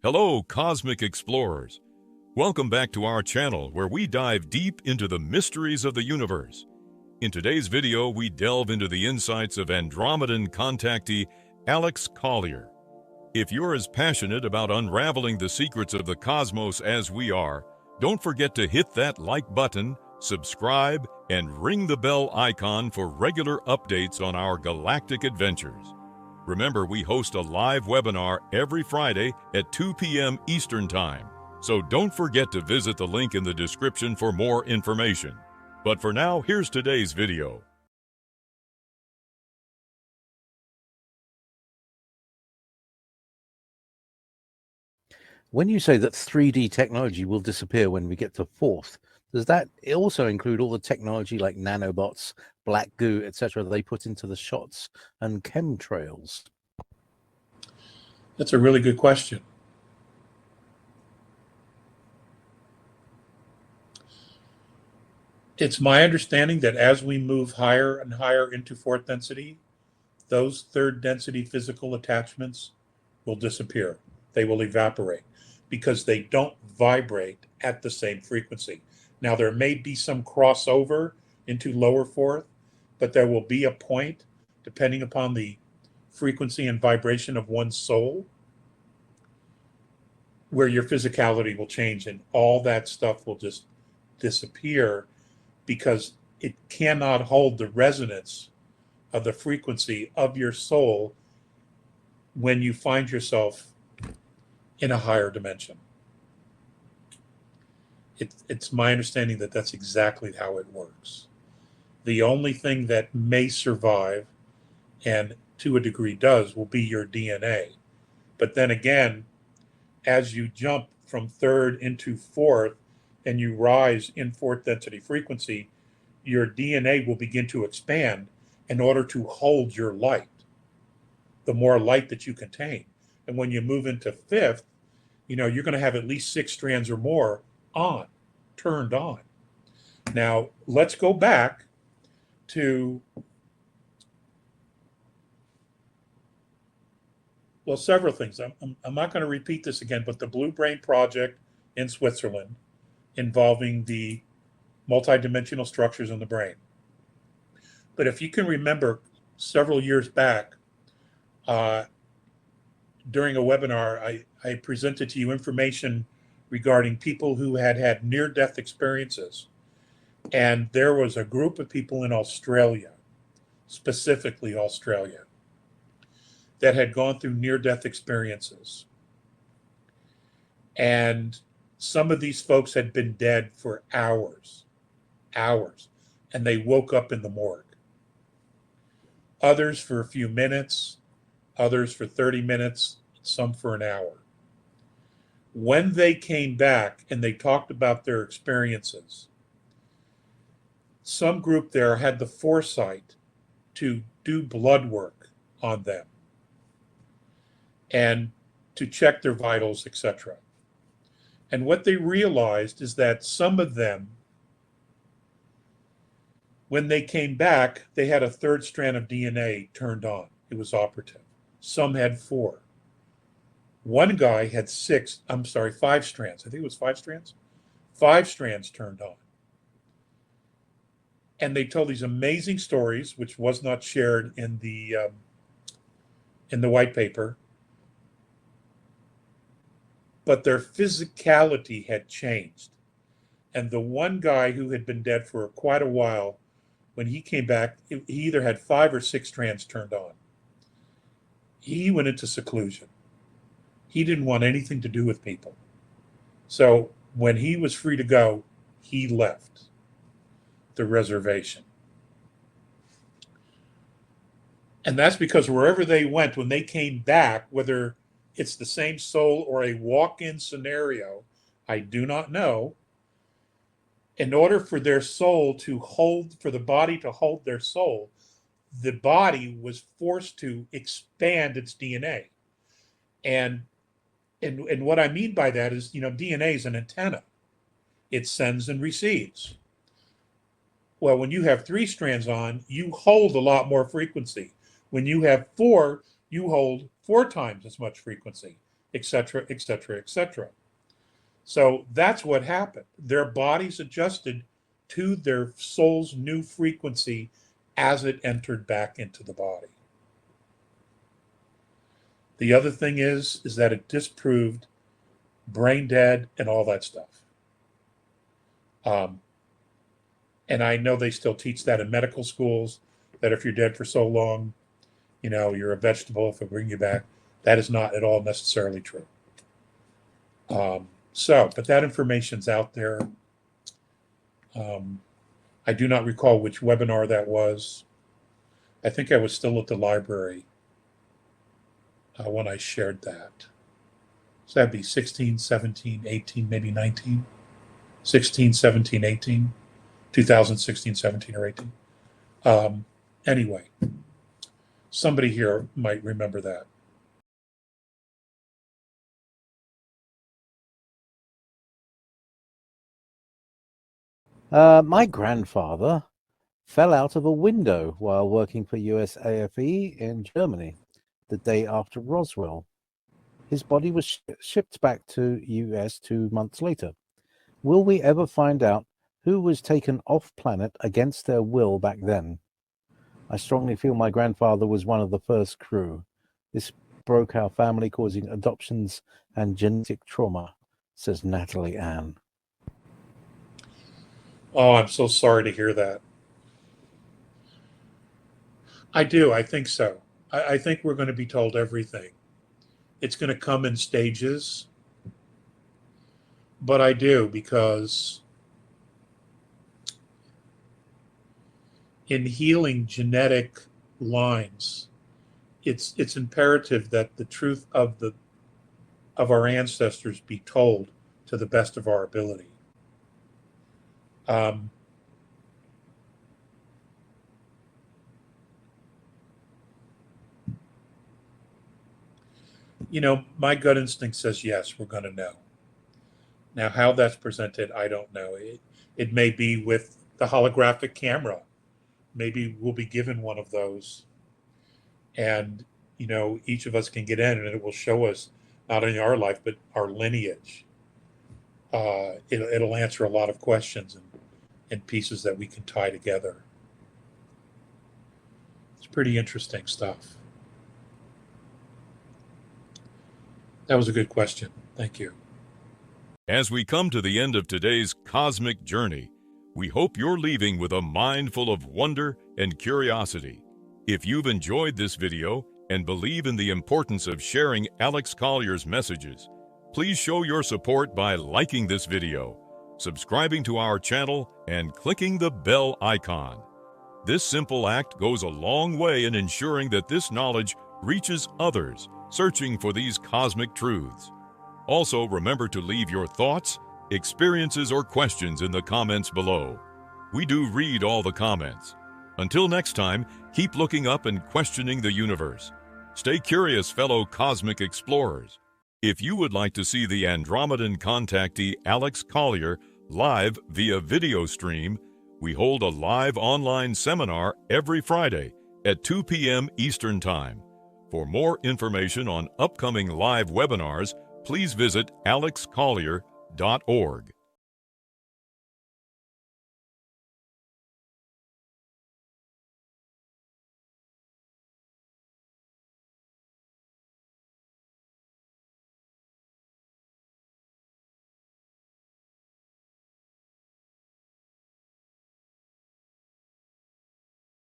Hello, Cosmic Explorers. Welcome back to our channel where we dive deep into the mysteries of the universe. In today's video, we delve into the insights of Andromedan contactee Alex Collier. If you're as passionate about unraveling the secrets of the cosmos as we are, don't forget to hit that like button, subscribe, and ring the bell icon for regular updates on our galactic adventures. Remember, we host a live webinar every Friday at 2 p.m. Eastern Time, so don't forget to visit the link in the description for more information. But for now, here's today's video. When you say that 3D technology will disappear when we get to fourth, does that also include all the technology like nanobots, black goo, etc. they put into the shots and chemtrails? That's a really good question. It's my understanding that as we move higher and higher into fourth density, those third density physical attachments will disappear. They will evaporate because they don't vibrate at the same frequency. Now, there may be some crossover into lower fourth, but there will be a point, depending upon the frequency and vibration of one's soul, where your physicality will change and all that stuff will just disappear because it cannot hold the resonance of the frequency of your soul when you find yourself in a higher dimension. It's my understanding that that's exactly how it works. The only thing that may survive, and to a degree does, will be your DNA. But then again, as you jump from third into fourth and you rise in fourth density frequency, your DNA will begin to expand in order to hold your light, the more light that you contain. And when you move into fifth, you're going to have at least 6 strands or more turned on. Now, let's go back to, well, several things. I'm not going to repeat this again, but the Blue Brain Project in Switzerland involving the multidimensional structures in the brain. But if you can remember several years back, during a webinar, I presented to you information regarding people who had near-death experiences. And there was a group of people in Australia, specifically Australia, that had gone through near-death experiences. And some of these folks had been dead for hours, and they woke up in the morgue. Others for a few minutes, others for 30 minutes, some for an hour. When they came back and they talked about their experiences, some group there had the foresight to do blood work on them and to check their vitals, etc. And what they realized is that some of them, when they came back, they had a third strand of DNA turned on. It was operative. Some had 4. One guy had 5 strands. I think it was 5 strands. 5 strands turned on. And they told these amazing stories, which was not shared in the white paper. But their physicality had changed. And the one guy who had been dead for quite a while, when he came back, he either had 5 or 6 strands turned on. He went into seclusion. He didn't want anything to do with people. So when he was free to go, he left the reservation. And that's because wherever they went, when they came back, whether it's the same soul or a walk-in scenario, I do not know. In order for their soul to hold, for the body to hold their soul, the body was forced to expand its DNA. And what I mean by that is, DNA is an antenna. It sends and receives. Well, when you have 3 strands on, you hold a lot more frequency. When you have 4, you hold 4 times as much frequency. etc., etc., etc. So that's what happened. Their bodies adjusted to their soul's new frequency as it entered back into the body. The other thing is that it disproved brain dead and all that stuff. And I know they still teach that in medical schools, that if you're dead for so long, you're a vegetable, if it bring you back. That is not at all necessarily true. But that information's out there. I do not recall which webinar that was. I think I was still at the library when I shared that. So that'd be 16, 17, 18, maybe 19. 16, 17, 18. 2016, 17, or 18. Anyway, somebody here might remember that. My grandfather fell out of a window while working for US AFE in Germany the day after Roswell. His body was shipped back to US 2 months later. Will we ever find out who was taken off planet against their will back then? I strongly feel my grandfather was one of the first crew. This broke our family, causing adoptions and genetic trauma, says Natalie Ann. Oh, I'm so sorry to hear that. I do. I think so. I think we're going to be told everything. It's going to come in stages. But I do, because in healing genetic lines, it's imperative that the truth of our ancestors be told to the best of our ability. My gut instinct says yes, we're going to know. Now, how that's presented, I don't know. It may be with the holographic camera. Maybe we'll be given one of those, and each of us can get in, and it will show us not only our life but our lineage. It'll answer a lot of questions and pieces that we can tie together. It's pretty interesting stuff. That was a good question. Thank you. As we come to the end of today's cosmic journey, we hope you're leaving with a mind full of wonder and curiosity. If you've enjoyed this video and believe in the importance of sharing Alex Collier's messages, please show your support by liking this video, subscribing to our channel, and clicking the bell icon. This simple act goes a long way in ensuring that this knowledge reaches others searching for these cosmic truths. Also, remember to leave your thoughts, experiences, or questions in the comments below. We do read all the comments. Until next time, keep looking up and questioning the universe. Stay curious, fellow cosmic explorers. If you would like to see the Andromedan contactee Alex Collier live via video stream, we hold a live online seminar every Friday at 2 p.m. Eastern Time. For more information on upcoming live webinars, please visit alexcollier.org.